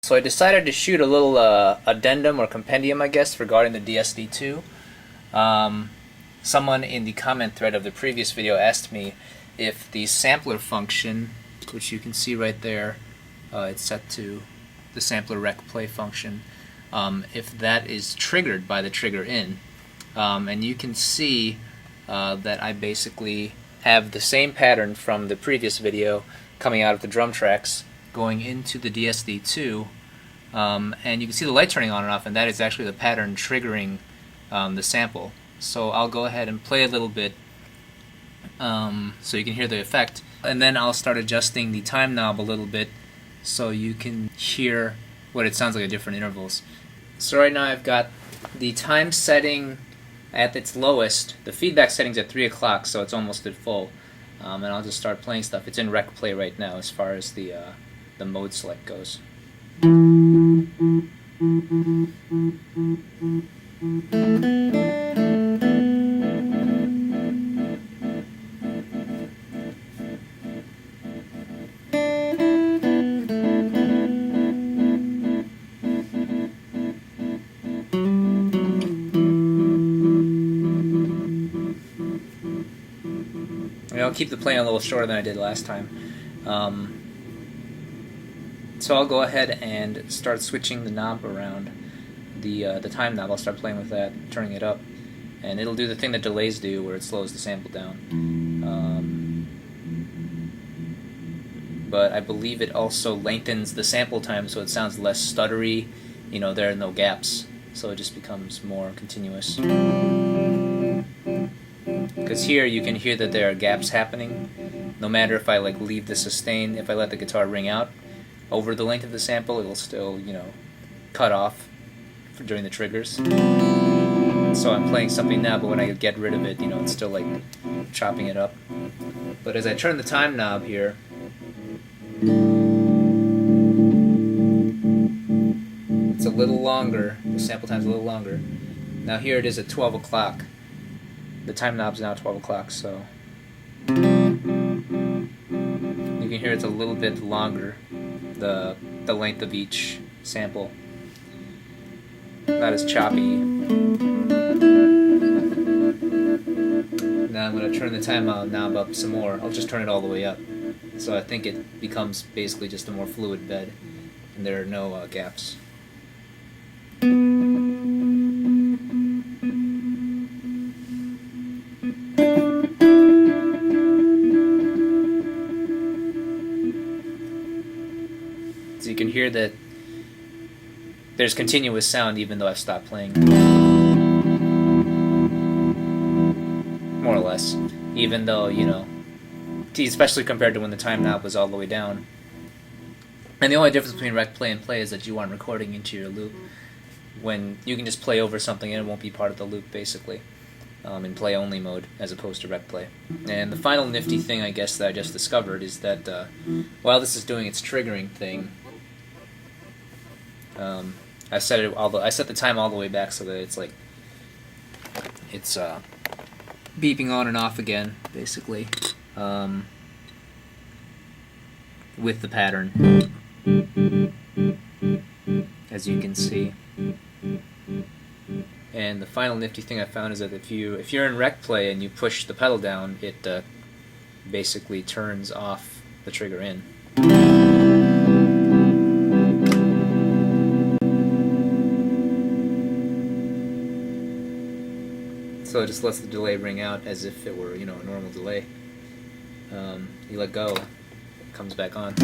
So I decided to shoot a little addendum or compendium, I guess, regarding the DSD-2. Someone in the comment thread of the previous video asked me if the sampler function, which you can see right there, it's set to the sampler rec play function, if that is triggered by the trigger in. And you can see that I basically have the same pattern from the previous video coming out of the drum tracks going into the DSD-2, and you can see the light turning on and off, and that is actually the pattern triggering the sample. So I'll go ahead and play a little bit so you can hear the effect, and then I'll start adjusting the time knob a little bit so you can hear what it sounds like at different intervals. So right now I've got the time setting at its lowest. The feedback setting's at 3 o'clock, so it's almost at full. And I'll just start playing stuff. It's in rec play right now as far as the mode select goes. I'll keep the play a little shorter than I did last time. So I'll go ahead and start switching the knob around. The time knob, I'll start playing with that, turning it up, and it'll do the thing that delays do, where it slows the sample down. But I believe it also lengthens the sample time, so it sounds less stuttery. You know, there are no gaps, so it just becomes more continuous. Because here you can hear that there are gaps happening. No matter if I leave the sustain, if I let the guitar ring out over the length of the sample, it'll still, cut off during the triggers. So I'm playing something now, but when I get rid of it, it's still chopping it up. But as I turn the time knob here, it's a little longer. The sample time's a little longer. Now here it is at 12 o'clock. The time knob's now 12 o'clock, so you can hear it's a little bit longer, the length of each sample. Not as choppy. Now I'm going to turn the time knob up some more. I'll just turn it all the way up. So I think it becomes basically just a more fluid bed, and there are no gaps. So you can hear that there's continuous sound even though I've stopped playing. More or less. Even though, especially compared to when the time knob was all the way down. And the only difference between rec play and play is that you aren't recording into your loop. When you can just play over something and it won't be part of the loop, basically. In play-only mode, as opposed to rec play. And the final nifty thing, I guess, that I just discovered is that while this is doing its triggering thing, I set the time all the way back so that it's beeping on and off again, basically, with the pattern, as you can see. And the final nifty thing I found is that if you're in rec play and you push the pedal down, it basically turns off the trigger in. So it just lets the delay ring out as if it were, a normal delay. You let go, it comes back on.